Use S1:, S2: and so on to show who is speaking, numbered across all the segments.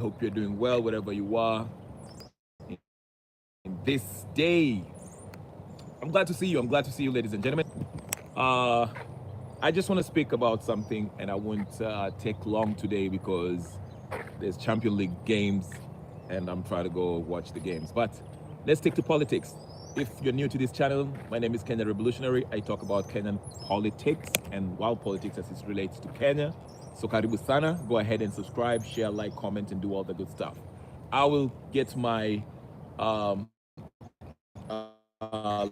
S1: hope you're doing well wherever you are in this day. I'm glad to see you. I'm glad to see you, ladies and gentlemen. Uh, I just want to speak about something, and I won't take long today because there's Champion League games, and I'm trying to go watch the games. But let's take to politics. If you're new to this channel, my name is Kenyan Revolutionary. I talk about Kenyan politics and world politics as it relates to Kenya. So karibu sana. Go ahead and subscribe, share, like, comment, and do all the good stuff. I will get my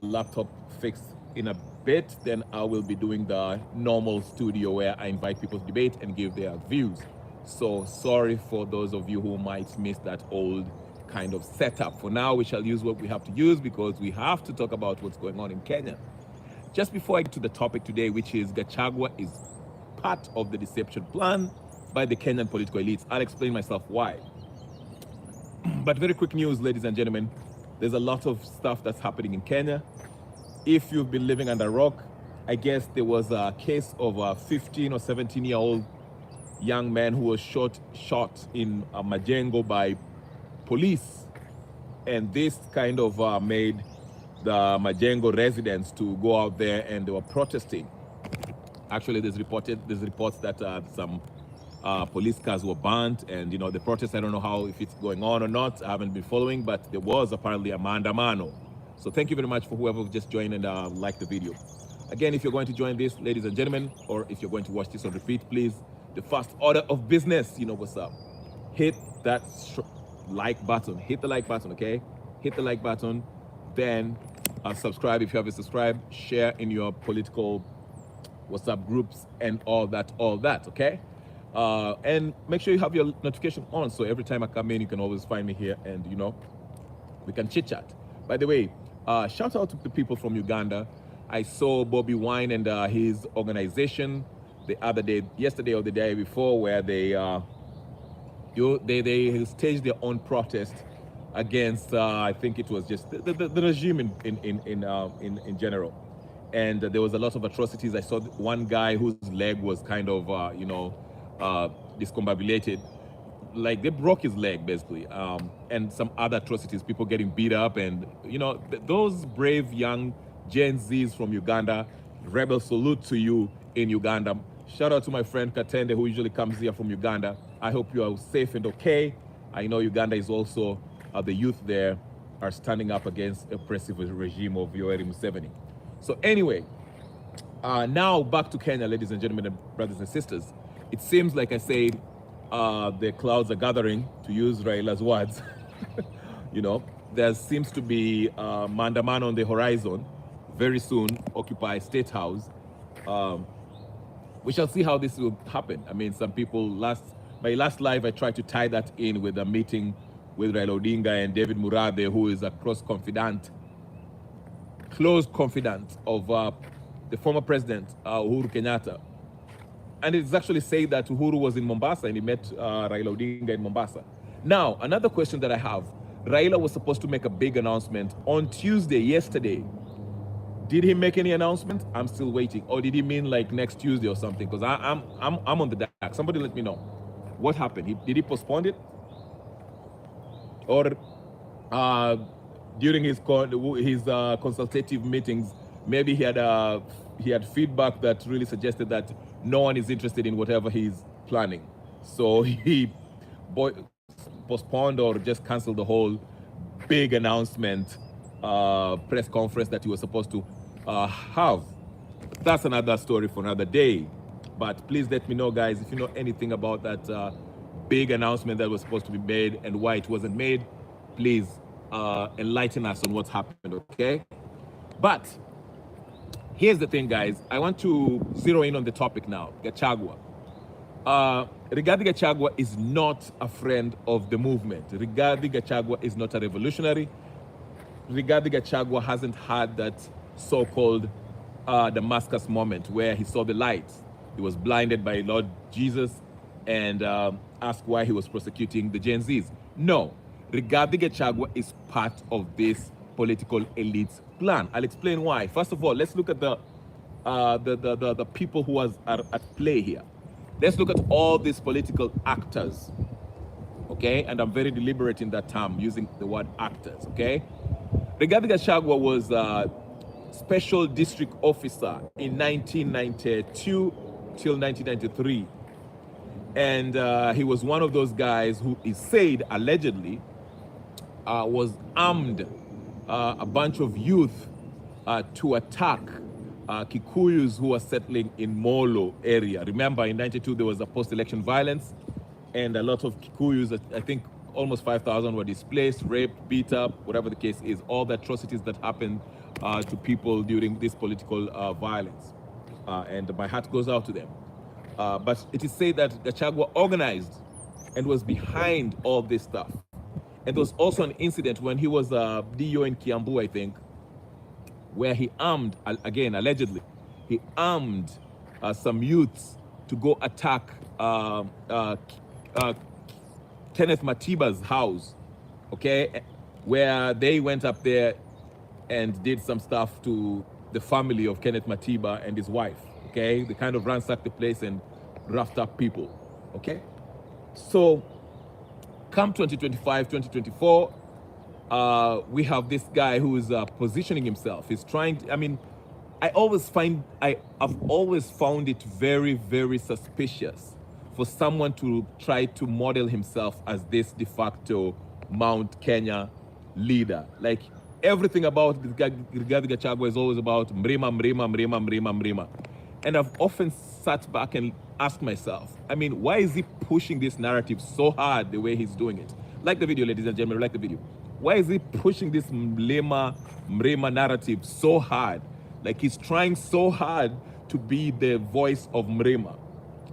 S1: laptop fixed in a bit. Then I will be doing the normal studio where I invite people to debate and give their views. So sorry for those of you who might miss that old kind of setup. For now, we shall use what we have to use because we have to talk about what's going on in Kenya. Just before I get to the topic today, which is Gachagua is part of the deception plan by the Kenyan political elites. I'll explain myself why. But very quick news, ladies and gentlemen. There's a lot of stuff that's happening in Kenya. If you've been living under a rock, I guess there was a case of a 15 or 17-year-old young man who was shot in Majengo by police. And this kind of made the Majengo residents to go out there and they were protesting. Actually, there's reports that some police cars were burnt, and the protest, I don't know how, if it's going on or not. I haven't been following, but there was apparently a maandamano. So thank you very much for whoever just joined and liked the video. Again, if you're going to join this, ladies and gentlemen, or if you're going to watch this on repeat, please, the first order of business, you know what's up. Hit that like button. Hit the like button, okay? Hit the like button. Then subscribe if you haven't subscribed. Share in your political WhatsApp groups and all that, okay? And make sure you have your notification on, so every time I come in, you can always find me here, and we can chit chat. By the way, shout out to the people from Uganda. I saw Bobby Wine and his organization the other day, yesterday or the day before, where they staged their own protest against I think it was just the regime in general. And there was a lot of atrocities. I saw one guy whose leg was kind of discombobulated, like they broke his leg basically, and some other atrocities, people getting beat up, and those brave young Gen Zs from Uganda, rebel salute to you in Uganda. Shout out to my friend Katende, who usually comes here from Uganda. I hope you are safe and okay. I know Uganda is also the youth there are standing up against oppressive regime of Yoweri Museveni. So anyway, now back to Kenya, ladies and gentlemen, and brothers and sisters. It seems, like I said, the clouds are gathering, to use Raila's words. There seems to be maandamano on the horizon. Very soon, Occupy State House. We shall see how this will happen. I mean, some people my last live, I tried to tie that in with a meeting with Raila Odinga and David Murade, who is a close confidant of the former president, Uhuru Kenyatta. And it's actually said that Uhuru was in Mombasa and he met Raila Odinga in Mombasa. Now, another question that I have, Raila was supposed to make a big announcement on Tuesday, yesterday. Did he make any announcement? I'm still waiting. Or did he mean like next Tuesday or something? Because I'm on the dark. Somebody let me know. What happened? Did he postpone it? Or during his consultative meetings, maybe he had feedback that really suggested that no one is interested in whatever he's planning. So he postponed or just canceled the whole big announcement press conference that he was supposed to have. That's another story for another day. But please let me know, guys, if you know anything about that big announcement that was supposed to be made and why it wasn't made. Please enlighten us on what's happened, okay? But here's the thing, guys. I want to zero in on the topic now, Gachagua. Rigathi Gachagua is not a friend of the movement. Rigathi Gachagua is not a revolutionary. Rigathi Gachagua hasn't had that so-called Damascus moment where he saw the light. He was blinded by Lord Jesus and asked why he was prosecuting the Gen Zs. No, Rigathi Gachagua is part of this political elite's plan. I'll explain why. First of all, let's look at the people who are at play here. Let's look at all these political actors. okay? And I'm very deliberate in that term, using the word actors, okay? Rigathi Gachagua was a special district officer in 1992 till 1993. And he was one of those guys who is said, allegedly, was armed a bunch of youth to attack Kikuyus who were settling in Molo area. Remember, in 92, there was a post-election violence, and a lot of Kikuyus, I think almost 5,000 were displaced, raped, beat up, whatever the case is, all the atrocities that happened to people during this political violence. And my heart goes out to them. But it is said that Gachagua organized and was behind all this stuff. And there was also an incident when he was DO in Kiambu, I think, where he armed, again, allegedly, he armed some youths to go attack Kenneth Matiba's house, okay, where they went up there and did some stuff to the family of Kenneth Matiba and his wife, okay? They kind of ransacked the place and roughed up people, okay? So, come 2025, 2024, we have this guy who is positioning himself. He's trying to, I mean, I've always found it very, very suspicious for someone to try to model himself as this de facto Mount Kenya leader. Like, everything about Rigathi Gachagua is always about mrima, mrima, mrima, mrima, mrima. And I've often sat back and asked myself, I mean, why is he pushing this narrative so hard the way he's doing it? Like the video, ladies and gentlemen, like the video. Why is he pushing this mrima narrative so hard? Like, he's trying so hard to be the voice of mrima.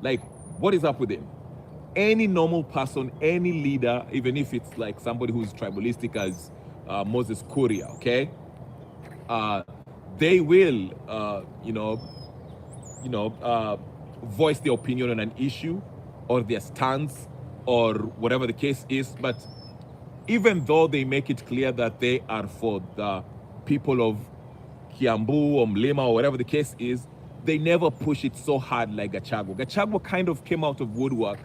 S1: Like, what is up with him? Any normal person, any leader, even if it's like somebody who's tribalistic as Moses Kuria, okay? They will, voice their opinion on an issue or their stance or whatever the case is. But even though they make it clear that they are for the people of Kiambu or Mlima or whatever the case is, they never push it so hard like Gachagua. Gachagua kind of came out of woodwork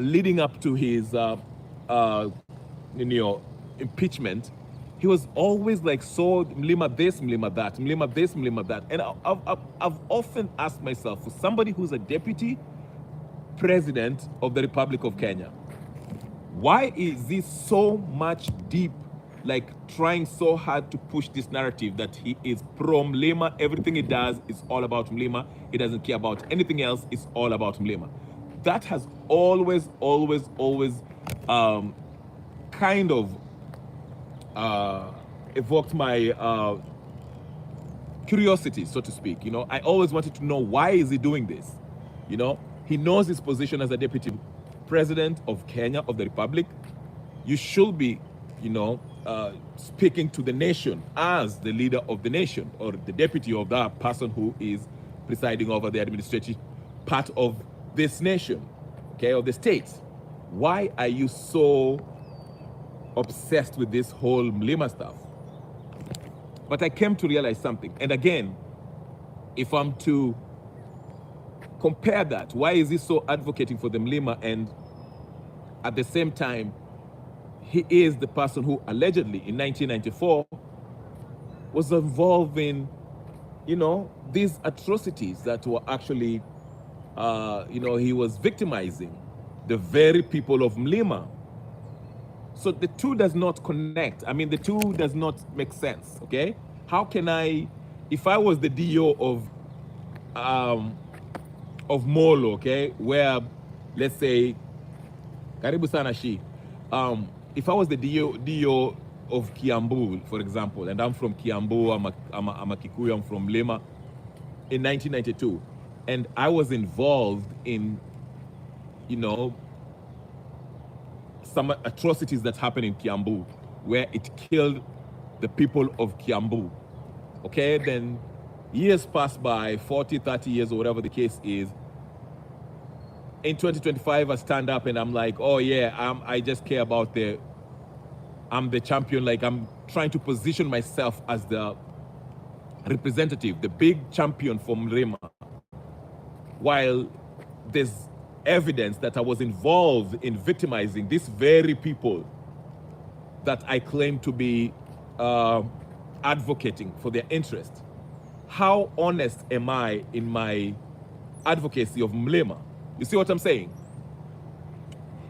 S1: leading up to his impeachment. He was always like, so Mlima this, Mlima that, Mlima this, Mlima that. And I've often asked myself, for somebody who's a deputy president of the Republic of Kenya, why is he so much deep, like trying so hard to push this narrative that he is pro Mlima? Everything he does is all about Mlima. He doesn't care about anything else. It's all about Mlima. That has always kind of evoked my curiosity, so to speak. You know, I always wanted to know, why is he doing this? You know, he knows his position as a deputy president of Kenya, of the Republic. You should be, speaking to the nation as the leader of the nation, or the deputy of that person who is presiding over the administrative part of this nation, okay, of the state. Why are you so obsessed with this whole Mlima stuff? But I came to realize something. And again, if I'm to compare that, why is he so advocating for the Mlima, and at the same time, he is the person who allegedly in 1994 was involved in, these atrocities that were actually, he was victimizing the very people of Mlima. So the two does not connect. I mean, the two does not make sense, okay? How can I, if I was the DO of Molo, okay, where, let's say, Karibu Sana Shi, if I was the DO of Kiambu, for example, and I'm from Kiambu, I'm a Kikuyu, I'm from Mlima, in 1992, and I was involved in, some atrocities that happened in Kiambu, where it killed the people of Kiambu, okay? Then years pass by, 40, 30 years, or whatever the case is. In 2025, I stand up and I'm like, oh yeah, I just care about I'm the champion. Like, I'm trying to position myself as the representative, the big champion for Mrema. While there's evidence that I was involved in victimizing these very people that I claim to be advocating for their interest. How honest am I in my advocacy of Mlema? You see what I'm saying?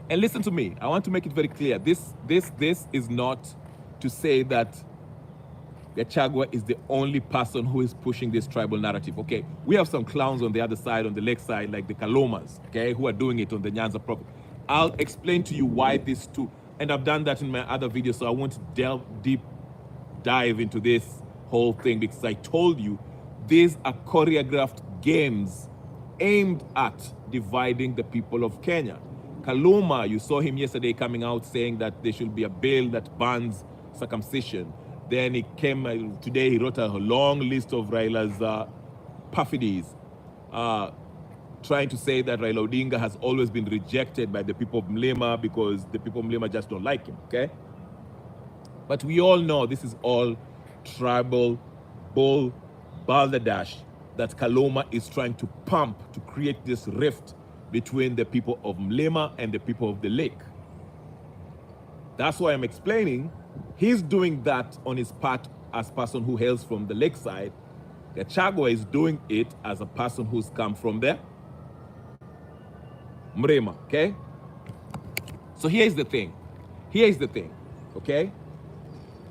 S1: And listen to me, I want to make it very clear. This is not to say that Gachagua is the only person who is pushing this tribal narrative, okay? We have some clowns on the other side, on the lake side, like the Kalomas, okay, who are doing it on the Nyanza property. I'll explain to you why these two, and I've done that in my other videos, so I won't dive into this whole thing, because I told you these are choreographed games aimed at dividing the people of Kenya. Kaluma, you saw him yesterday coming out saying that there should be a bill that bans circumcision. Then he came today, he wrote a long list of Raila's perfidies, trying to say that Raila Odinga has always been rejected by the people of Mlema because the people of Mlema just don't like him, okay? But we all know this is all tribal balderdash that Kaloma is trying to pump to create this rift between the people of Mlema and the people of the lake. That's why I'm explaining. He's doing that on his part as a person who hails from the lakeside. Gachagua is doing it as a person who's come from there. Mrema, okay? So here's the thing. Okay?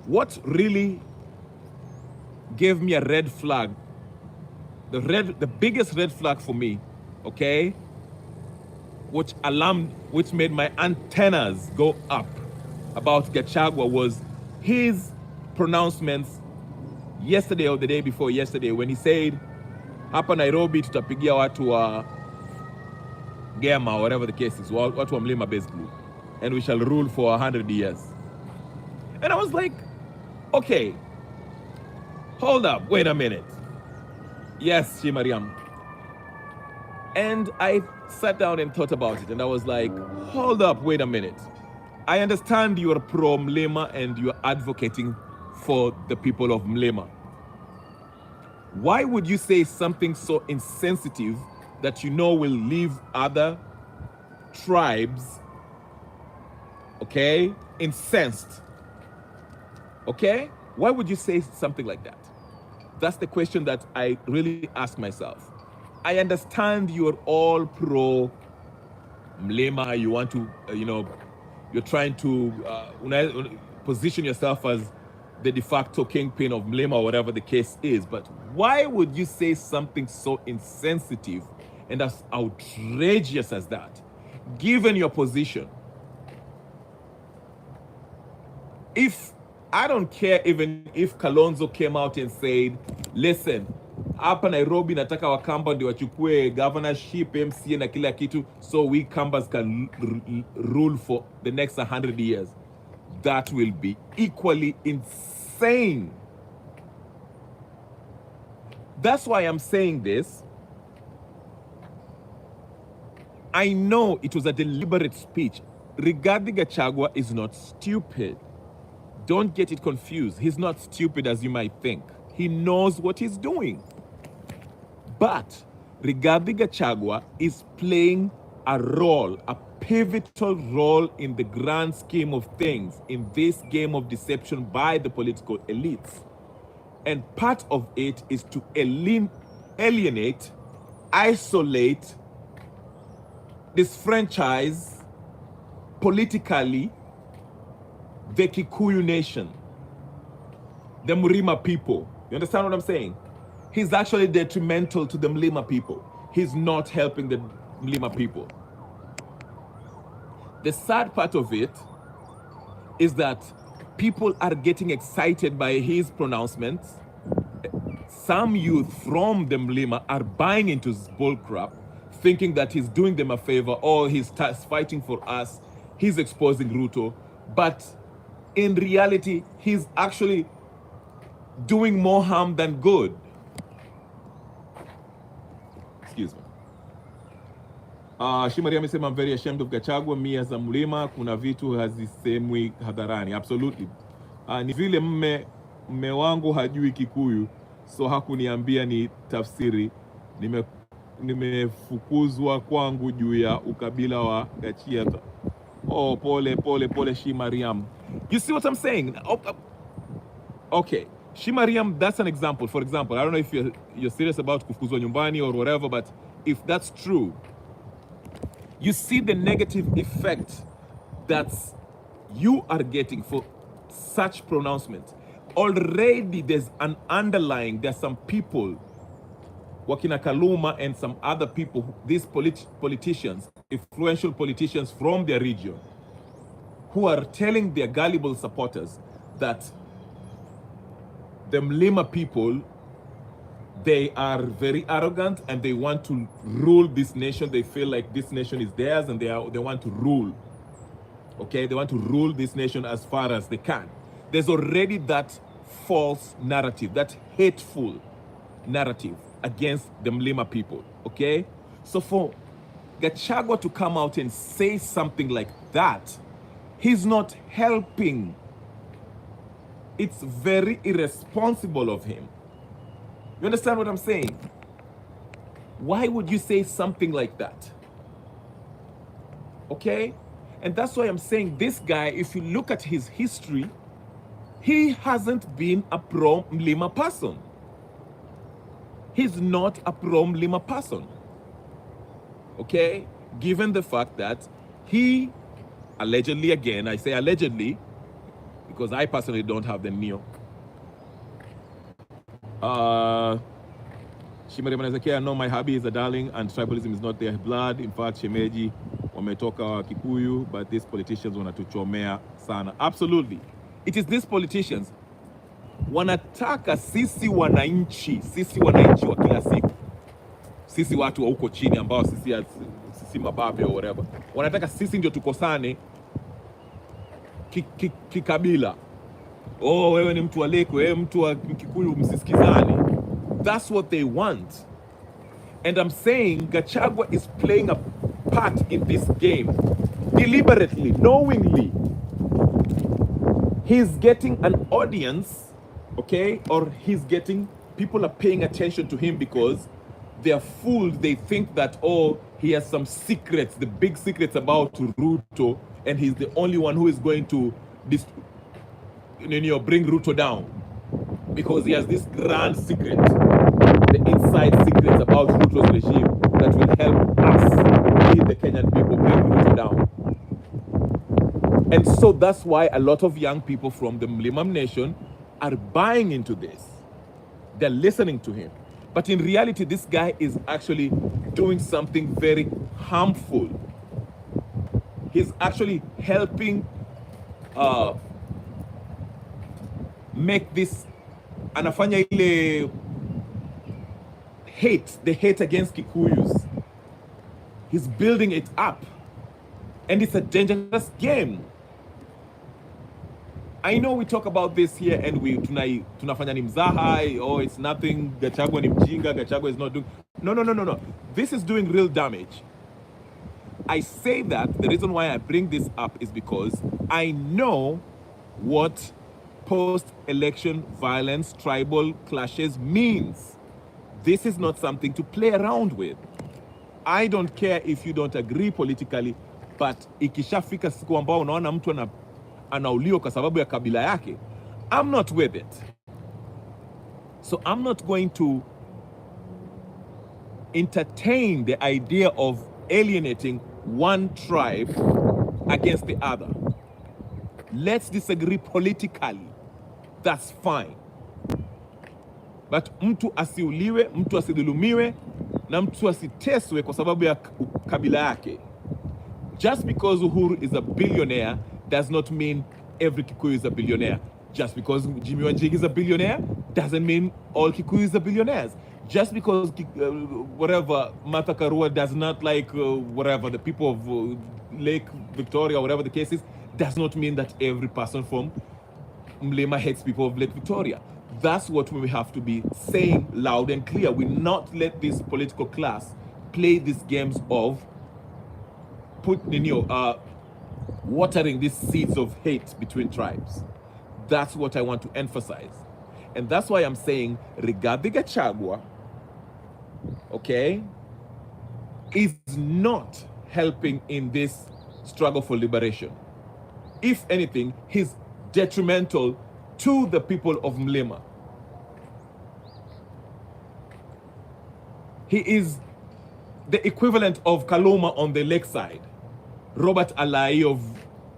S1: What really gave me a red flag, the biggest red flag for me, okay, which made my antennas go up about Gachagua was his pronouncements yesterday or the day before yesterday when he said, hapa Nairobi tutapigia watu wa Gema, whatever the case is, watu wa Mlima basically, and we shall rule for 100 years. And I was like, okay, hold up, wait a minute. Yes, Shimariam. And I sat down and thought about it, and I was like, hold up, wait a minute. I understand you are pro Mlema and you are advocating for the people of Mlema. Why would you say something so insensitive that you know will leave other tribes, okay, incensed? Okay? Why would you say something like that? That's the question that I really ask myself. I understand you're all pro Mlema, you want to, you're trying to position yourself as the de facto kingpin of Mlema or whatever the case is, but why would you say something so insensitive and as outrageous as that, given your position? I don't care even if Kalonzo came out and said, listen, hapa Nairobi nataka Wakamba ndio wachukue governorship, MCA na kila kitu, so we Kambas can rule for the next 100 years. That will be equally insane. That's why I'm saying this. I know it was a deliberate speech. Rigathi Gachagua is not stupid. Don't get it confused. He's not stupid as you might think. He knows what he's doing. But Rigathi Gachagua is playing a role, a pivotal role in the grand scheme of things in this game of deception by the political elites. And part of it is to alienate, isolate, disfranchise politically the Kikuyu nation, the Mrima people. You understand what I'm saying? He's actually detrimental to the Mlima people. He's not helping the Mlima people. The sad part of it is that people are getting excited by his pronouncements. Some youth from the Mlima are buying into his bullcrap, thinking that he's doing them a favor or he's fighting for us, he's exposing Ruto. But in reality, he's actually doing more harm than good. Excuse me. Shimari amesema, I'm very ashamed of Gachagua. Me as a Mlima, kuna vitu hazisemwi hadharani. Absolutely. Ni vile mme wangu hajui Kikuyu, so hakuniambia ni tafsiri. nimefukuzwa kwangu juu ya ukabila wa Gachia. Oh, pole Shi Mariam. You see what I'm saying? Okay, Shi Mariam, that's an example. For example, I don't know if you're serious about kufukuzwa nyumbani or whatever, but if that's true, you see the negative effect that you are getting for such pronouncement. Already there's an underlying, there's some people, Wakina Kaluma and some other people, these politicians, influential politicians from their region, who are telling their gullible supporters that the Mlima people, they are very arrogant and they want to rule this nation. They feel like this nation is theirs and they want to rule. Okay, they want to rule this nation as far as they can. There's already that false narrative, that hateful narrative against the Mlima people, okay? So for Gachagua to come out and say something like that, he's not helping. It's very irresponsible of him. You understand what I'm saying? Why would you say something like that? Okay? And that's why I'm saying this guy, if you look at his history, he hasn't been a pro-Mlima person. He's not a pro-Mlima person. Okay? Given the fact that he allegedly, again, I say allegedly, because I personally don't have the neo. Shimari Manazakia, I know my hubby is a darling and tribalism is not their blood. In fact, Shemeji, wametoka Kikuyu, but these politicians wanatuchomea sana. Absolutely. It is these politicians wanataka sisi wananchi wa kila siku, sisi watu wa huko chini ambao sisi mababe or whatever, wanataka sisi ndio tukosane kikabila. Oh, wewe ni mtu wa Leko, wewe mtu wa Kikuyu, msisikizane. That's what they want. And I'm saying Gachagua is playing a part in this game deliberately, knowingly. He's getting an audience, okay, or people are paying attention to him because they are fooled. They think that, oh, he has some secrets, the big secrets about Ruto, and he's the only one who is going to bring Ruto down because he has this grand secret, the inside secrets about Ruto's regime that will help us, the Kenyan people, bring Ruto down. And so that's why a lot of young people from the Mlima Nation are buying into this. They're listening to him. But in reality, this guy is actually doing something very harmful. He's actually helping make this, anafanya ile the hate against Kikuyus. He's building it up. And it's a dangerous game. I know we talk about this here and tunafanya ni mzaha, oh, it's nothing, Gachagua ni mjinga, Gachagua is not doing. No. This is doing real damage. I say that the reason why I bring this up is because I know what post-election violence, tribal clashes means. This is not something to play around with. I don't care if you don't agree politically, but ikishafika siku ambao unaona mtu anauliwa kwa sababu ya kabila yake, I'm not with it. So I'm not going to entertain the idea of alienating one tribe against the other. Let's disagree politically. That's fine. But mtu asiuliwe, mtu asidhulumiwe, na mtu asiteswe kwa sababu ya kabila yake. Just because Uhuru is a billionaire does not mean every Kikuyu is a billionaire. Just because Jimmy Wanjigi is a billionaire doesn't mean all Kikuyus are billionaires. Just because whatever Martha Karua does not like whatever the people of Lake Victoria, whatever the case is, does not mean that every person from Mlima hates people of Lake Victoria. That's what we have to be saying loud and clear. We not let this political class play these games of watering these seeds of hate between tribes. That's what I want to emphasize. And that's why I'm saying Rigathi Gachagua, okay, is not helping in this struggle for liberation. If anything, he's detrimental to the people of Mlima. He is the equivalent of Kaluma on the lakeside, Robert Alai of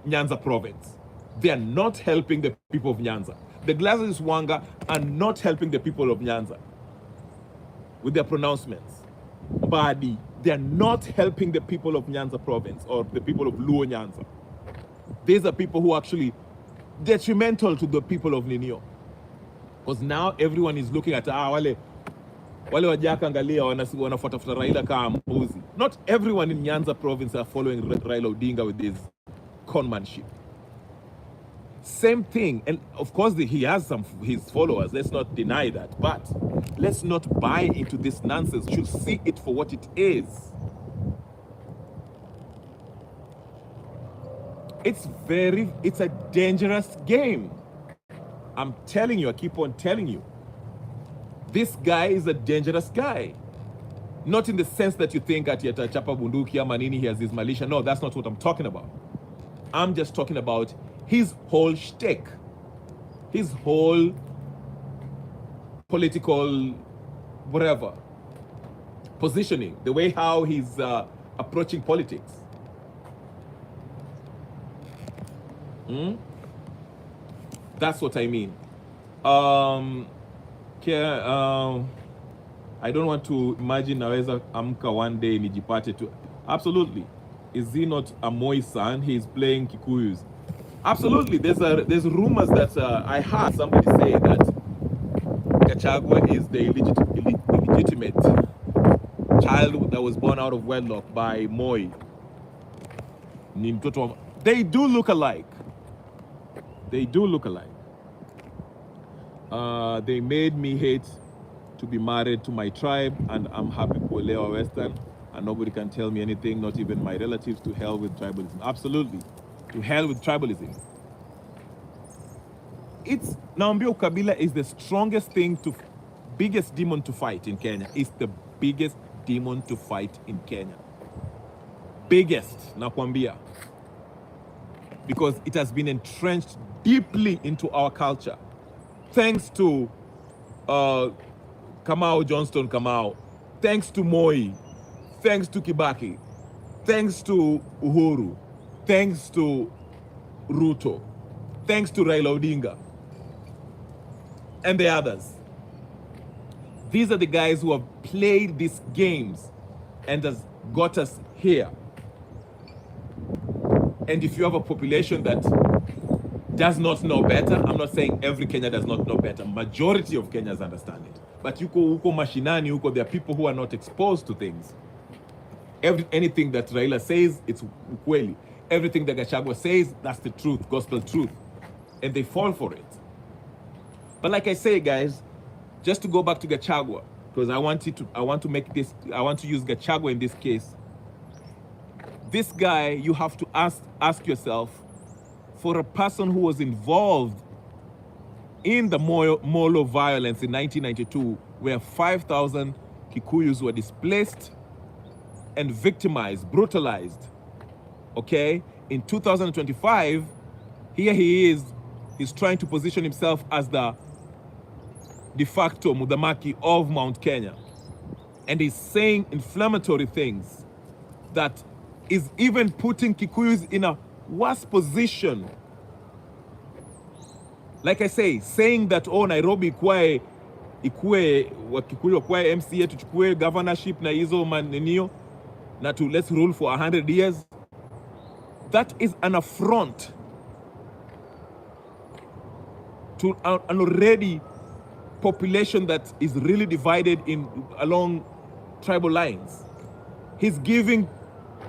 S1: Nyanza province. They are not helping the people of Nyanza. The Glasses Wanga are not helping the people of Nyanza with their pronouncements. Badi, they are not helping the people of Nyanza province or the people of Luo Nyanza. These are people who are actually detrimental to the people of Ninio. Because now everyone is looking at wale wajaka angalia wanafuata Raila kama mbuzi. Not everyone in Nyanza province are following Raila Odinga with this conmanship. Same thing, and of course he has his followers, let's not deny that, but let's not buy into this nonsense. You should see it for what it is. It's a dangerous game. I'm telling you, I keep on telling you. This guy is a dangerous guy. Not in the sense that you think at Yata Chapa Bunduki Manini, he has his militia. No, that's not what I'm talking about. I'm just talking about his whole shtick, his whole political, whatever, positioning, the way how he's approaching politics. That's what I mean. I don't want to imagine naweza amka one day nijipate to. Absolutely. Is he not a Moi son? He's playing Kikuyus. Absolutely. There's rumors that I heard somebody say that Gachagua is the illegitimate child that was born out of wedlock by Moi. They do look alike. They do look alike. They made me hate to be married to my tribe, and I'm happy for Leo Western, and nobody can tell me anything, not even my relatives. To hell with tribalism. Absolutely. To hell with tribalism. It's Naambia Ukabila is the strongest thing biggest demon to fight in Kenya. It's the biggest demon to fight in Kenya. Biggest, nakwambia. Because it has been entrenched deeply into our culture. Thanks to Johnston Kamau, thanks to Moi, thanks to Kibaki, thanks to Uhuru, thanks to Ruto, thanks to Raila Odinga, and the others. These are the guys who have played these games and has got us here. And if you have a population that does not know better, I'm not saying every Kenya does not know better. Majority of Kenyans understand it. But huko mashinani, there are people who are not exposed to things. Anything that Raila says, it's ukweli. Everything that Gachagua says, that's the truth, gospel truth. And they fall for it. But like I say, guys, just to go back to Gachagua, because I want to use Gachagua in this case. This guy, you have to ask yourself, for a person who was involved in the Molo violence in 1992, where 5,000 Kikuyus were displaced and victimized, brutalized, okay? In 2025, here he is, he's trying to position himself as the de facto Mudamaki of Mount Kenya. And he's saying inflammatory things that is even putting Kikuyus in a worse position. Like I say, saying that, oh, Nairobi ikue Wakikuyu kwae MCA tuchukue governorship na hizo manenio na let's rule for 100 years. That is an affront to an already population that is really divided along tribal lines. He's giving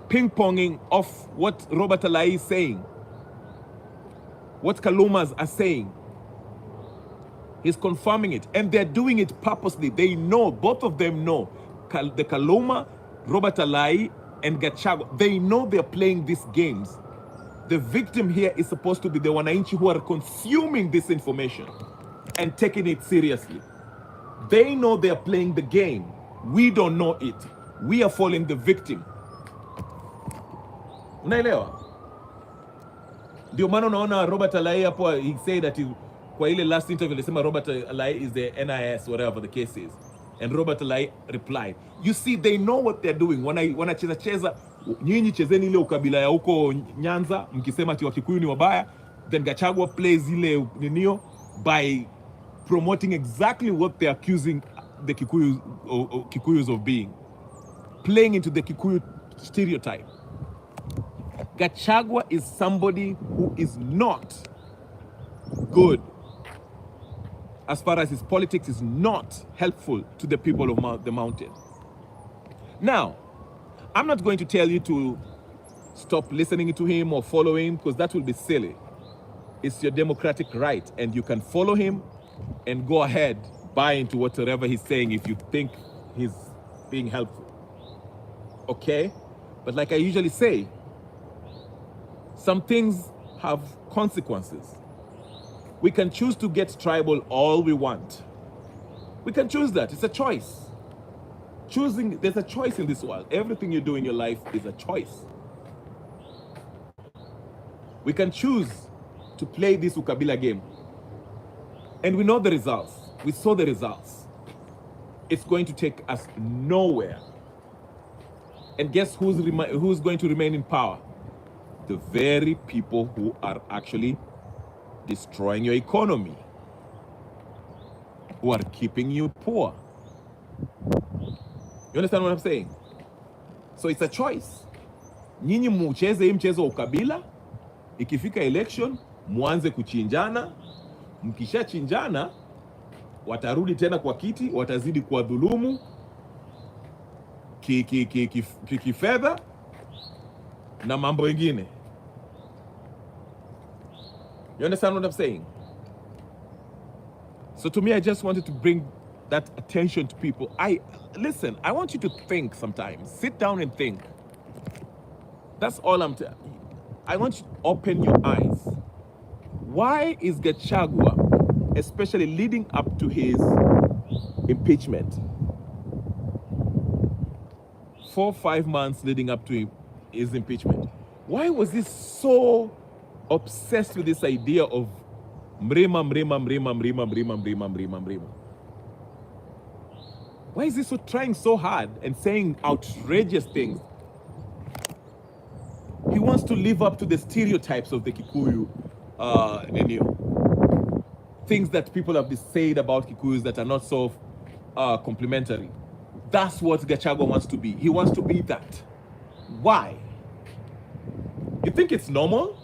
S1: ping-ponging off what Robert Alai is saying, what Kalumas are saying. He's confirming it, and they're doing it purposely. They know, both of them know, the Kaluma, Robert Alai, and Gachagua, they know they're playing these games. The victim here is supposed to be the Wananchi who are consuming this information and taking it seriously. They know they're playing the game. We don't know it. We are falling the victim. Unaelewa? Ndio maana unaona Robert Alai hapo, he said that kwa ile last interview alisema Robert Alai is the NIS, whatever the case is. And Robert Alai replied, you see, they know what they're doing. Wanacheza nyinyi chezeni ile ukabila ya huko Nyanza, mkisema ati Wakikuyu ni wabaya, then Gachagua plays ile ninio by promoting exactly what they're accusing the Kikuyus of being. Playing into the Kikuyu stereotype. Gachagua is somebody who is not good. As far as his politics is not helpful to the people of the mountain. Now, I'm not going to tell you to stop listening to him or follow him, because that will be silly. It's your democratic right, and you can follow him and go ahead, buy into whatever he's saying if you think he's being helpful. Okay? But like I usually say, some things have consequences. We can choose to get tribal all we want. We can choose that. It's a choice. There's a choice in this world. Everything you do in your life is a choice. We can choose to play this Ukabila game. And we know the results. We saw the results. It's going to take us nowhere. And guess who's going to remain in power? The very people who are actually destroying your economy, who are keeping you poor. You understand what I'm saying? So it's a choice. Nyinyi mucheze hii mchezo wa ukabila, ikifika election, muanze kuchinjana, mkisha chinjana, watarudi tena kwa kiti, watazidi kwa dhulumu, kifedha, na mambo ingine. You understand what I'm saying? So to me, I just wanted to bring that attention to people. Listen, I want you to think sometimes. Sit down and think. That's all I'm telling you. I want you to open your eyes. Why is Gachagua, especially leading up to his impeachment, 4 or 5 months leading up to his impeachment, why was he so obsessed with this idea of mrima? Why is he trying so hard and saying outrageous things? He wants to live up to the stereotypes of the Kikuyu, things that people have said about Kikuyus that are not so complimentary. That's what Gachagua wants to be. He wants to be that. Why? You think it's normal?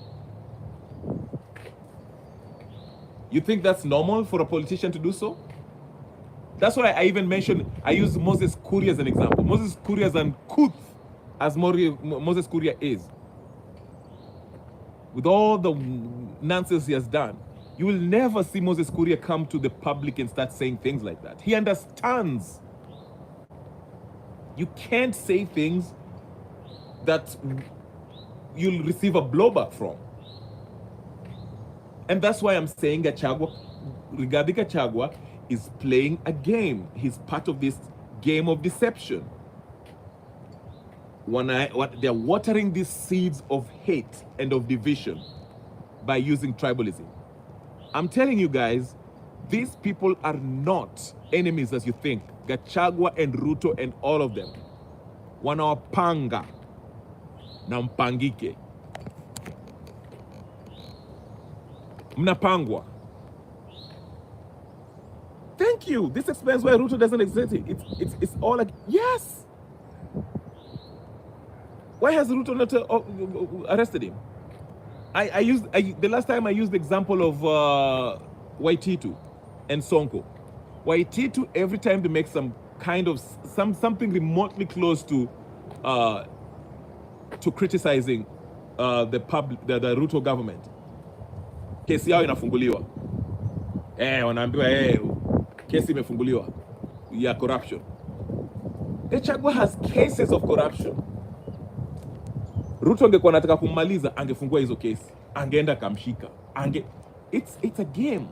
S1: You think that's normal for a politician to do so? That's why I even mentioned, I use Moses Kuria as an example. Moses Kuria is uncouth as Moses Kuria is. With all the nonsense he has done, you will never see Moses Kuria come to the public and start saying things like that. He understands. You can't say things that you'll receive a blowback from. And that's why I'm saying Rigathi Gachagua is playing a game. He's part of this game of deception. They're watering these seeds of hate and of division by using tribalism. I'm telling you guys, these people are not enemies as you think. Gachagua and Ruto and all of them. Wanawapanga na mpangike. Mnapangwa. Thank you. This explains why Ruto doesn't exist. It's all like, yes. Why has Ruto not arrested him? The last time I used the example of Waititu and Sonko. Waititu, every time they make some kind of something remotely close to criticizing the Ruto government, kesi yao inafunguliwa. Wanaambiwa kesi imefunguliwa ya corruption. Gachagua has cases of corruption. Ruto angekuwa anataka kummaliza, angefungua hizo kesi, angeenda kamshika, it's a game.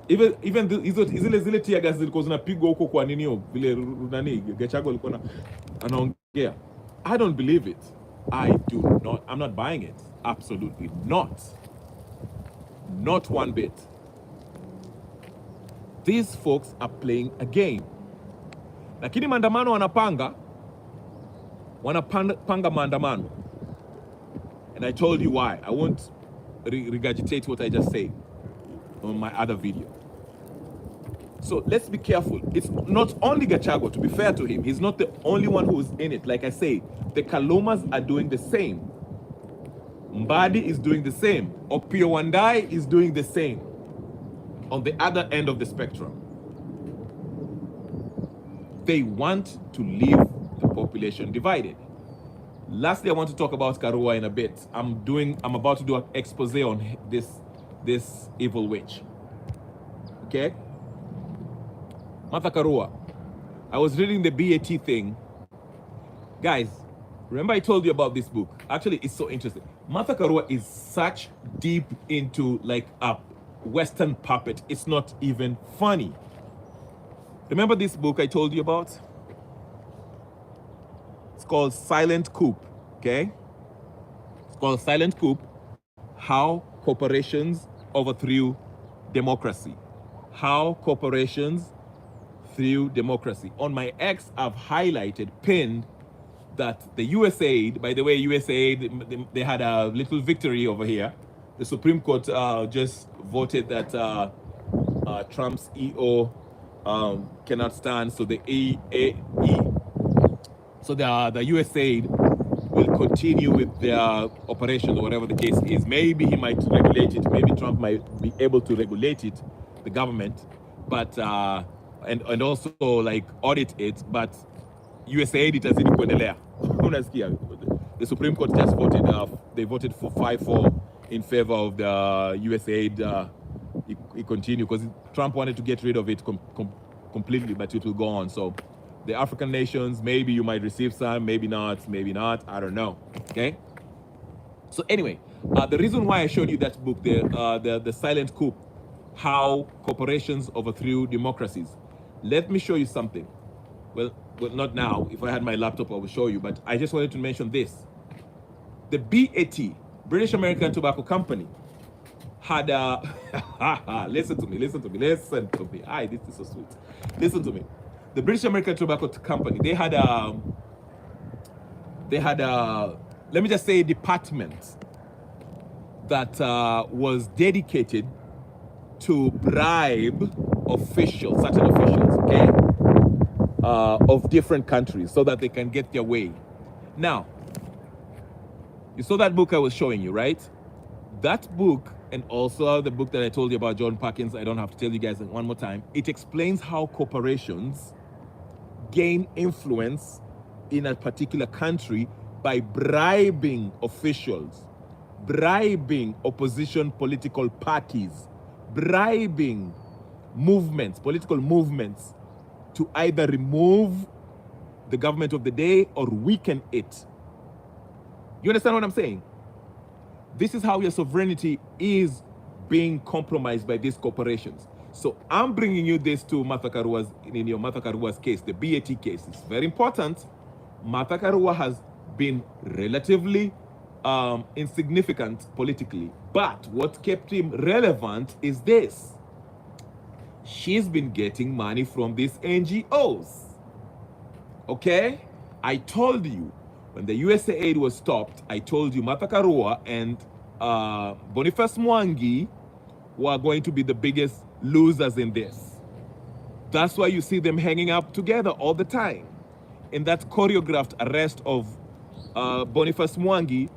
S1: zile tear gas zilikuwa zinapigwa huko kwa nini vile nani Gachagua alikuwa anaongea. I don't believe it. I'm not buying it. Absolutely not. Not one bit. These folks are playing a game. Lakini maandamano wanapanga maandamano. And I told you why. I won't regurgitate what I just said on my other video. So let's be careful. It's not only Gachagua, to be fair to him. He's not the only one who's in it. Like I say, the Kalumas are doing the same. Mbadi is doing the same. Opio Wandai is doing the same. On the other end of the spectrum. They want to leave the population divided. Lastly, I want to talk about Karua in a bit. I'm about to do an expose on this evil witch. Okay? Martha Karua. I was reading the BAT thing. Guys, remember I told you about this book? Actually, it's so interesting. Martha Karua is such deep into like a Western puppet. It's not even funny. Remember this book I told you about? It's called Silent Coup, okay? It's called Silent Coup, How Corporations Overthrew Democracy. How corporations threw democracy. On my X, I've highlighted, pinned, that the USAID, by the way, USAID, they had a little victory over here. The Supreme Court just voted that Trump's EO cannot stand, so the the USAID will continue with their operations or whatever the case is. Maybe he might regulate it. Maybe Trump might be able to regulate it, the government, but and also like audit it. But USAID itazidi kuendelea. Unasikia? The Supreme Court just voted. They voted for 5-4 in favor of the USAID. It continue because Trump wanted to get rid of it completely, but it will go on. So the African nations, maybe you might receive some, maybe not, I don't know. Okay. So anyway, the reason why I showed you that book, the Silent Coup, How Corporations Overthrew Democracies. Let me show you something. Well, not now. If I had my laptop, I would show you. But I just wanted to mention this. The BAT, British American Tobacco Company, had a listen to me. Aye, this is so sweet. Listen to me. The British American Tobacco Company, they had a let me just say, department that was dedicated to bribe certain officials, okay, of different countries, so that they can get their way. Now, you saw that book I was showing you, right? That book, and also the book that I told you about, John Perkins, I don't have to tell you guys one more time, it explains how corporations gain influence in a particular country by bribing officials, bribing opposition political parties, bribing movements, political movements, to either remove the government of the day or weaken it. You understand what I'm saying? This is how your sovereignty is being compromised by these corporations. So I'm bringing you this to Martha Karua's case, the BAT case. It's very important. Martha Karua has been relatively insignificant politically, but what kept him relevant is this. She's been getting money from these NGOs. Okay? I told you, when the USAID was stopped, I told you Martha Karua and Boniface Mwangi were going to be the biggest losers in this. That's why you see them hanging up together all the time. In that choreographed arrest of Boniface Mwangi,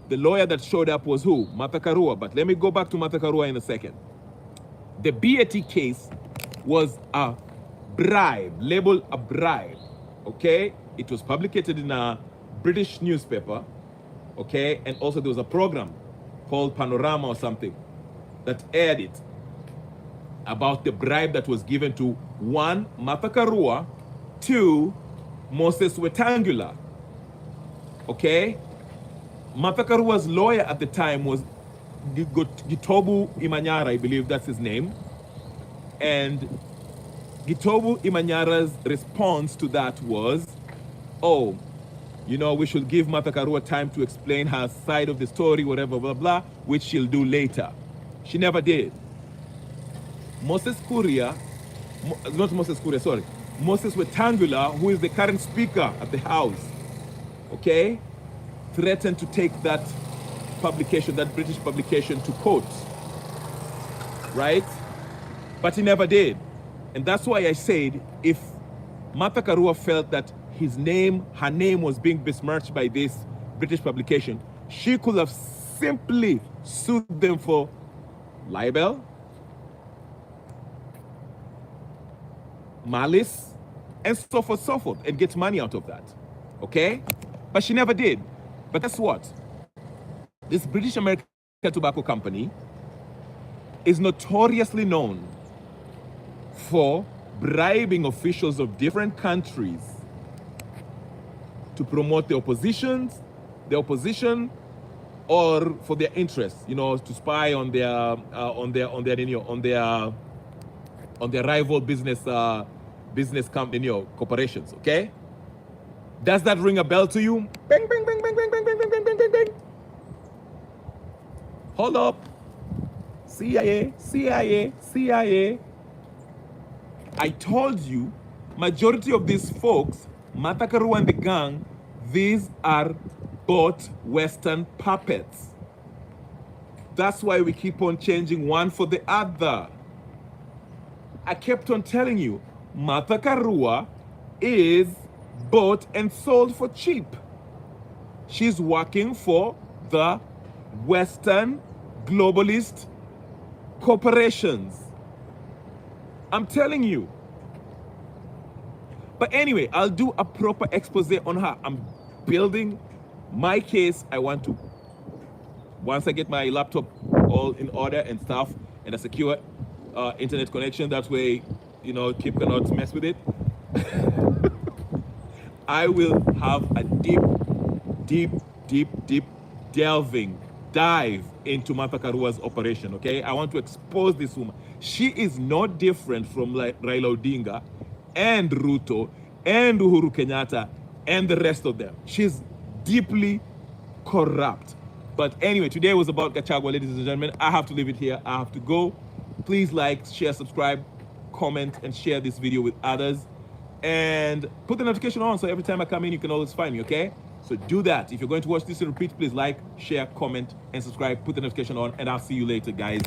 S1: the lawyer that showed up was who? Martha Karua. But let me go back to Martha Karua in a second. The BAT case was a bribe, labeled a bribe, okay? It was published in a British newspaper, okay? And also there was a program called Panorama or something that aired it about the bribe that was given to 1, Martha Karua, 2, Moses Wetangula, okay? Martha Karua's lawyer at the time was Gitobu Imanyara, I believe that's his name. And Gitobu Imanyara's response to that was, oh, we should give Martha Karua time to explain her side of the story, whatever, blah, blah, which she'll do later. She never did. Moses Kuria, not Moses Kuria, sorry, Moses Wetangula, who is the current speaker at the House, okay, threatened to take that publication, that British publication, to court, right? But he never did. And that's why I said, if Martha Karua felt that her name was being besmirched by this British publication, she could have simply sued them for libel, malice, and so forth, and get money out of that, okay? But she never did. But guess what? This British American Tobacco Company is notoriously known for bribing officials of different countries to promote the opposition, or for their interests, to spy on their rival business company, corporations. Okay, does that ring a bell to you? Bang, bang, bang, bang, bang, bang, bang, bang, bang, bang, bang. Hold up, CIA. I told you, majority of these folks, Martha Karua and the gang, these are bought Western puppets. That's why we keep on changing one for the other. I kept on telling you, Martha Karua is bought and sold for cheap. She's working for the Western globalist corporations. I'm telling you. But anyway, I'll do a proper expose on her. I'm building my case. I want to, once I get my laptop all in order and stuff, and a secure internet connection, that way, Kip cannot mess with it. I will have a deep dive into Martha Karua's operation, okay? I want to expose this woman. She is not different from Raila Odinga and Ruto and Uhuru Kenyatta and the rest of them. She's deeply corrupt. But anyway, today was about Gachagua, ladies and gentlemen. I have to leave it here. I have to go. Please like, share, subscribe, comment, and share this video with others. And put the notification on so every time I come in, you can always find me, okay? So do that. If you're going to watch this in repeat, please like, share, comment, and subscribe. Put the notification on, and I'll see you later, guys.